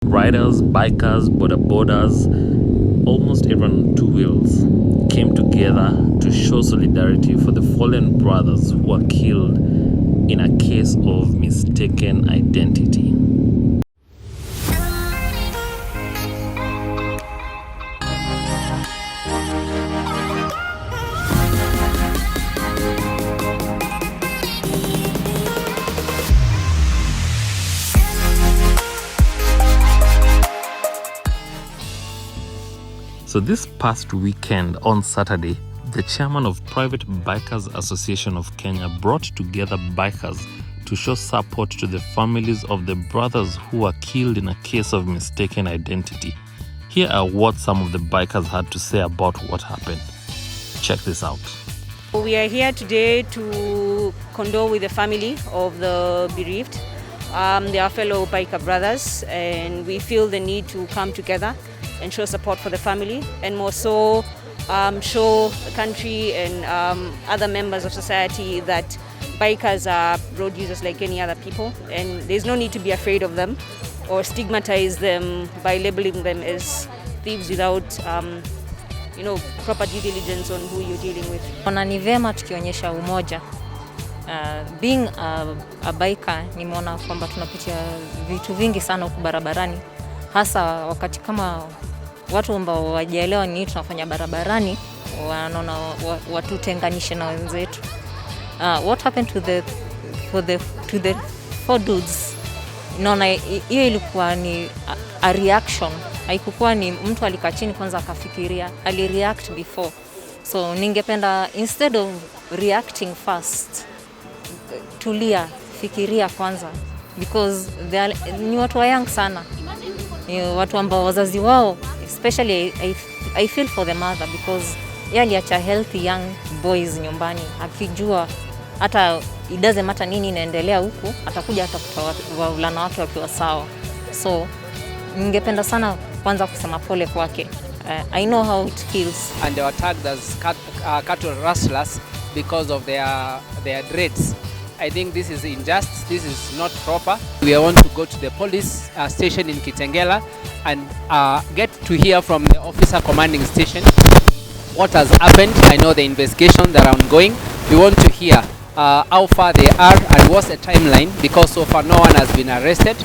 Riders, bikers, boarders, almost everyone on two wheels came together to show solidarity for the fallen brothers who were killed in a case of mistaken identity. So this past weekend on Saturday, the chairman of Private Bikers Association of Kenya brought together bikers to show support to the families of the brothers who were killed in a case of mistaken identity. Here are what some of the bikers had to say about what happened. Check this out. We are here today to condole with the family of the bereaved. They are fellow biker brothers, and we feel the need to come together and show support for the family, and more so show the country and other members of society that bikers are road users like any other people, and there's no need to be afraid of them or stigmatize them by labeling them as thieves without proper due diligence on who you're dealing with. Ni vema tukionyesha umoja. Being a biker, nimeona kwamba tunapitia vitu vingi sana huko barabarani, hasa wakati kama watu ambao hawajaelewa nini tunafanya barabarani, wanaona watutenganishe na wenzetu. What happened to the four dudes? Naona hiyo ilikuwa ni a reaction. Haikuwa ni mtu alikaa chini kwanza akafikiria, alireact before. So ningependa instead of reacting fast, tulia, fikiria kwanza, because ni watu wa young sana. Ni watu ambao wazazi wao, especially I feel for the mother, because yeye aliacha healthy young boys nyumbani, akijua hata it doesn't matter nini inaendelea huku, atakuja atakuta wavulana wake wakiwa sawa. So ningependa sana kwanza kusema pole kwake. I know how it feels. And they were tagged as cattle rustlers because of their dreads. I think this is unjust, this is not proper. We want to go to the police station in Kitengela and get to hear from the officer commanding station what has happened. I know the investigation that are ongoing. We want to hear how far they are and what's the timeline, because so far no one has been arrested.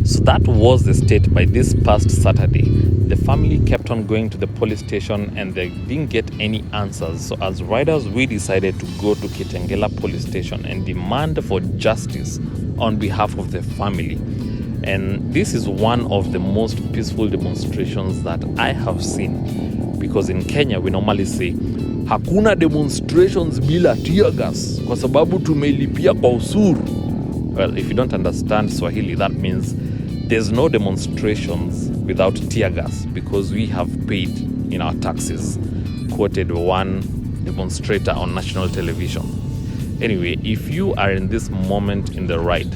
So that was the state by this past Saturday. The family kept on going to the police station and they didn't get any answers. So as riders, we decided to go to Kitengela police station and demand for justice on behalf of the family. And this is one of the most peaceful demonstrations that I have seen. Because in Kenya, we normally say, hakuna demonstrations bila tear gas, kwa sababu tumelipia kwa ushuru. Well, if you don't understand Swahili, that means there's no demonstrations without tear gas because we have paid in our taxes, quoted one demonstrator on national television. Anyway, if you are in this moment in the ride,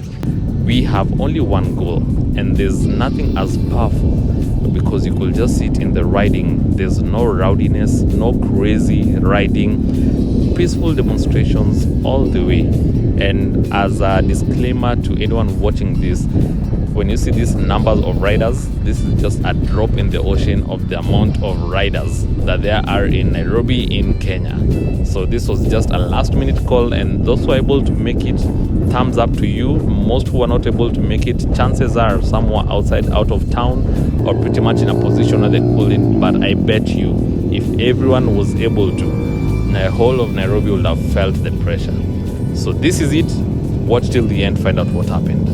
we have only one goal, and there's nothing as powerful, because you could just sit in the riding. There's no rowdiness, no crazy riding, peaceful demonstrations all the way. And as a disclaimer to anyone watching this, when you see these numbers of riders, this is just a drop in the ocean of the amount of riders that there are in Nairobi, in Kenya. So this was just a last minute call, and those who are able to make it, thumbs up to you. Most who are not able to make it, chances are somewhere outside, out of town, or pretty much in a position where they couldn't. But I bet you, if everyone was able to, the whole of Nairobi would have felt the pressure. So this is it. Watch till the end, find out what happened.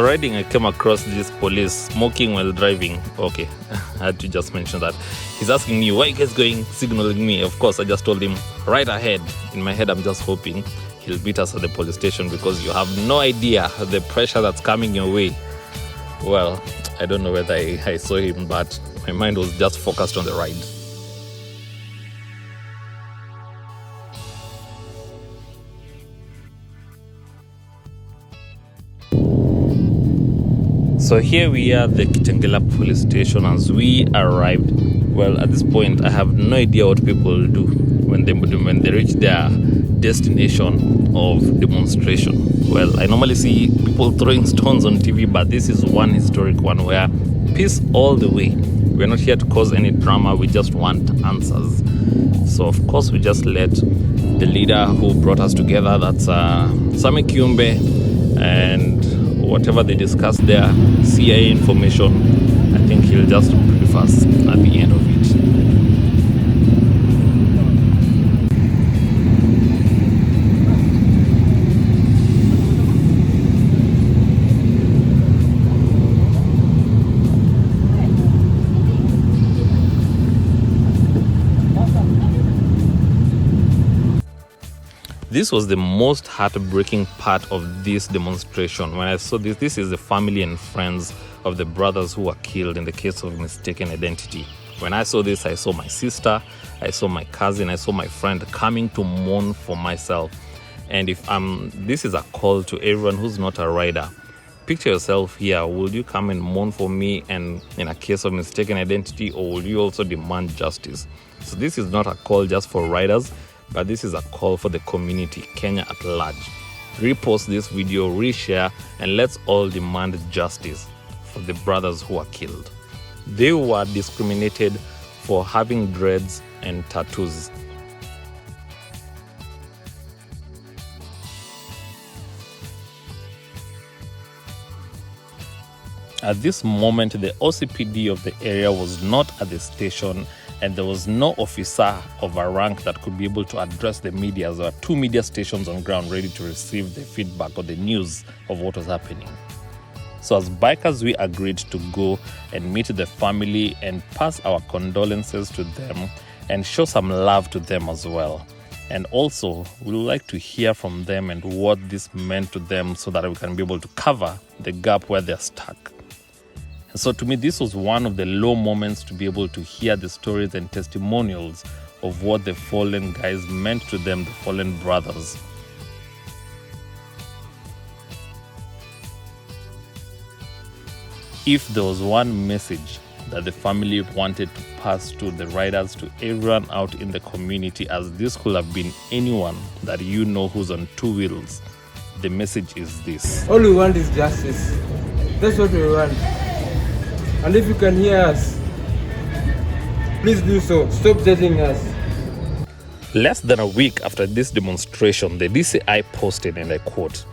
Riding, I came across this police smoking while driving. Okay, I had to just mention that. He's asking me, why are you guys going signaling me? Of course, I just told him, right ahead. In my head, I'm just hoping he'll meet us at the police station because you have no idea the pressure that's coming your way. Well, I don't know whether I saw him, but my mind was just focused on the ride. So here we are at the Kitengela police station as we arrived. Well, at this point, I have no idea what people do when they reach their destination of demonstration. Well, I normally see people throwing stones on TV, but this is one historic one where peace all the way. We're not here to cause any drama, we just want answers. So of course we just let the leader who brought us together, that's Sammy Kiumbe, and whatever they discussed there, CIA information, I think he'll just brief us at the end of it. This was the most heartbreaking part of this demonstration. When I saw this is the family and friends of the brothers who were killed in the case of mistaken identity. When I saw this, I saw my sister, I saw my cousin, I saw my friend coming to mourn for myself. And if this is a call to everyone who's not a rider. Picture yourself here. Will you come and mourn for me and in a case of mistaken identity, or will you also demand justice? So this is not a call just for riders, but this is a call for the community, Kenya at large. Repost this video, reshare, and let's all demand justice for the brothers who were killed. They were discriminated for having dreads and tattoos. At this moment, the OCPD of the area was not at the station, and there was no officer of a rank that could be able to address the media. There were 2 media stations on ground ready to receive the feedback or the news of what was happening. So as bikers, we agreed to go and meet the family and pass our condolences to them and show some love to them as well. And also, we would like to hear from them and what this meant to them so that we can be able to cover the gap where they're stuck. And so to me, this was one of the low moments to be able to hear the stories and testimonials of what the fallen guys meant to them, the fallen brothers. If there was one message that the family wanted to pass to the riders, to everyone out in the community, as this could have been anyone that you know who's on 2 wheels, the message is this. All we want is justice. That's what we want. And if you can hear us, please do so. Stop judging us. Less than a week after this demonstration, the DCI posted, and I quote,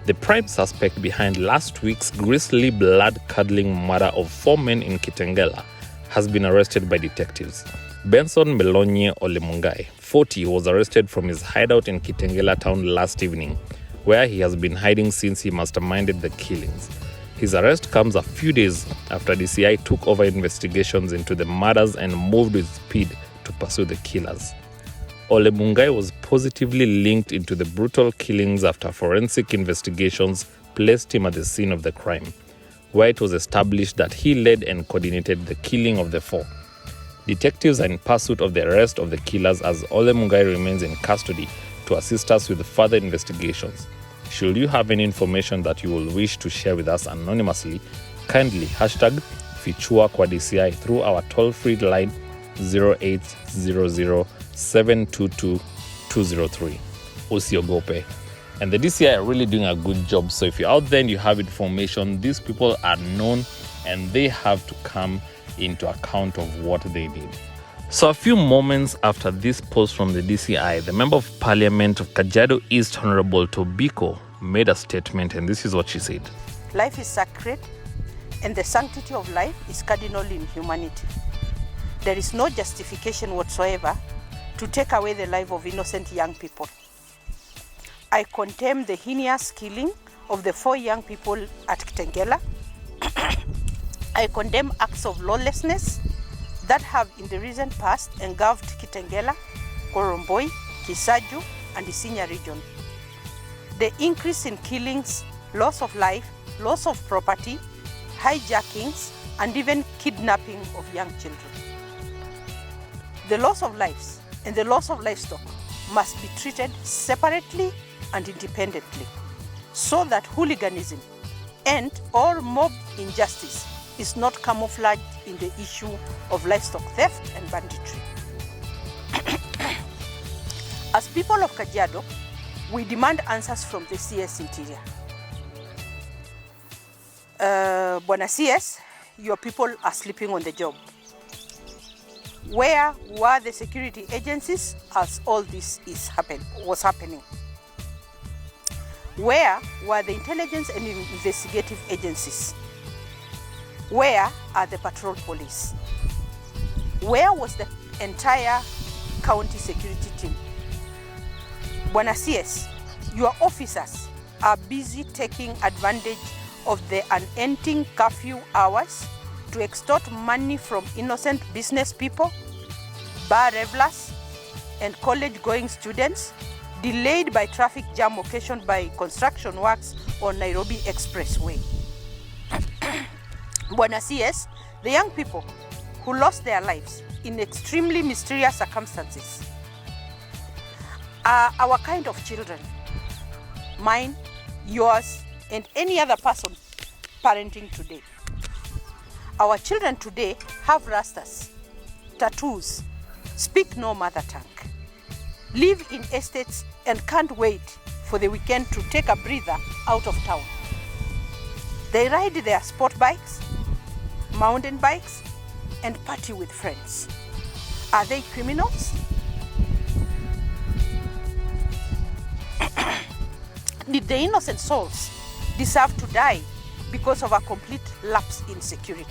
"The prime suspect behind last week's grisly blood-curdling murder of 4 men in Kitengela has been arrested by detectives. Benson Melonye Olemungai, 40, was arrested from his hideout in Kitengela town last evening, where he has been hiding since he masterminded the killings. His arrest comes a few days after DCI took over investigations into the murders and moved with speed to pursue the killers. Olemungai was positively linked into the brutal killings after forensic investigations placed him at the scene of the crime, where it was established that he led and coordinated the killing of the 4. Detectives are in pursuit of the arrest of the killers as Olemungai remains in custody to assist us with further investigations. Should you have any information that you will wish to share with us anonymously, kindly hashtag Fichua kwa DCI through our toll-free line 0800 722 203. Usiogope. And the DCI are really doing a good job. So if you're out there and you have information, these people are known and they have to come into account of what they did. So a few moments after this post from the DCI, the Member of Parliament of Kajiado East, Honorable Tobiko, made a statement, and this is what she said. Life is sacred, and the sanctity of life is cardinal in humanity. There is no justification whatsoever to take away the life of innocent young people. I condemn the heinous killing of the 4 young people at Kitengela. I condemn acts of lawlessness that have in the recent past engulfed Kitengela, Koromboi, Kisaju, and Isinya region. The increase in killings, loss of life, loss of property, hijackings, and even kidnapping of young children. The loss of lives and the loss of livestock must be treated separately and independently so that hooliganism and or mob injustice is not camouflaged in the issue of livestock theft and banditry. As people of Kajiado, we demand answers from the CS Interior. Bwana CS, your people are sleeping on the job. Where were the security agencies as all this was happening? Where were the intelligence and investigative agencies? Where are the patrol police? Where was the entire county security team? Bwana CS, your officers are busy taking advantage of the unending curfew hours to extort money from innocent business people, bar revelers, and college-going students, delayed by traffic jam occasioned by construction works on Nairobi Expressway. Bwana CS, the young people who lost their lives in extremely mysterious circumstances are our kind of children, mine, yours, and any other person parenting today. Our children today have rastas, tattoos, speak no mother tongue, live in estates and can't wait for the weekend to take a breather out of town. They ride their sport bikes, mountain bikes, and party with friends. Are they criminals? Did the innocent souls deserve to die because of a complete lapse in security?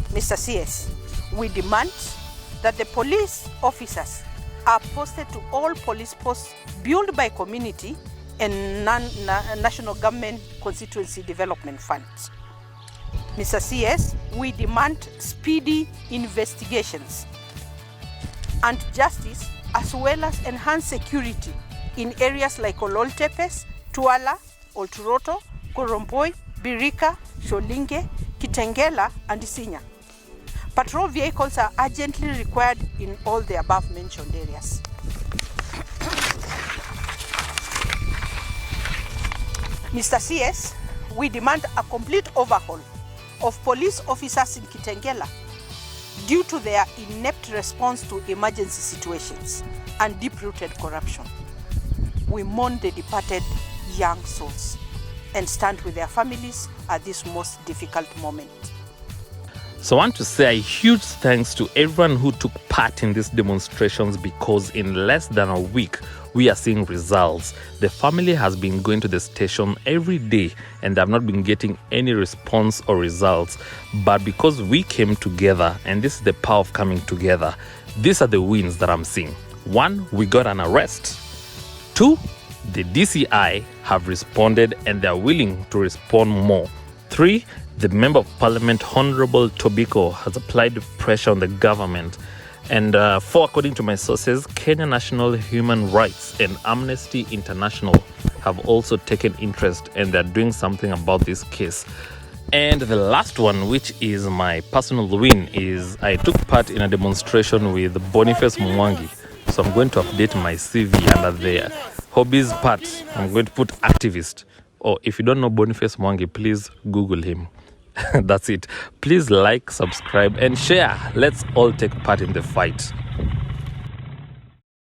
Mr. CS, we demand that the police officers are posted to all police posts built by community and national government constituency development funds. Mr. CS, we demand speedy investigations and justice, as well as enhanced security in areas like Ololtepes, Tuala, Olturoto, Koromboi, Birika, Sholinge, Kitengela, and Isinya. Patrol vehicles are urgently required in all the above-mentioned areas. Mr. CS, we demand a complete overhaul of police officers in Kitengela due to their inept response to emergency situations and deep-rooted corruption. We mourn the departed young souls and stand with their families at this most difficult moment. So I want to say a huge thanks to everyone who took part in these demonstrations, because in less than a week, we are seeing results. The family has been going to the station every day and they have not been getting any response or results. But because we came together, and this is the power of coming together, these are the wins that I'm seeing. 1, we got an arrest. 2, the DCI have responded and they are willing to respond more. 3, the Member of Parliament, Honorable Tobiko, has applied pressure on the government. And 4, according to my sources, Kenya National Human Rights and Amnesty International have also taken interest and they're doing something about this case. And the last one, which is my personal win, is I took part in a demonstration with Boniface Mwangi. So I'm going to update my CV under the hobbies part. I'm going to put activist. Or if you don't know Boniface Mwangi, please Google him. That's it. Please like, subscribe, and share. Let's all take part in the fight.